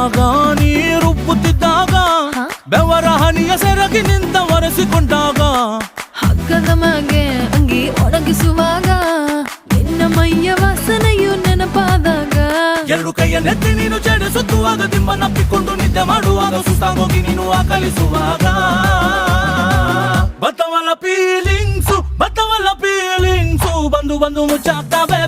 ನುಂಗುತ್ತಿದ್ದಾಗ ನೀ ರುಬ್ಬುತ್ತಿದ್ದಾಗ ಬೆವರ ಹನಿಯ ಸೆರಗಿ ನಿಂತ ಒರೆಸಿಕೊಂಡಾಗ ಹಗ್ಗದ ಮ್ಯಾಗೆ ಅಂಗಿ ಒಣಗಿಸುವಾಗ ನಿನ್ನ ಮೈಯ ವಾಸನೆಯು ನೆನಪಾದಾಗ ಎರಡು ಕೈಯ ನೆತ್ತಿ ನೀನು ಜಡಿಸುತ್ತುವಾಗ ದಿಮ್ಮನಪ್ಪಿಕೊಂಡು ನಿದ್ದೆ ಮಾಡುವಾಗ ಸುಸ್ತಾಗೋಗಿ ನೀನು ಆಕಲಿಸುವಾಗ ಬತ್ತವಲ್ಲ ಫೀಲಿಂಗ್ಸು ಬಂದು ಬಂದು ಮುಚ್ಚಾಗ್ತಾವೆ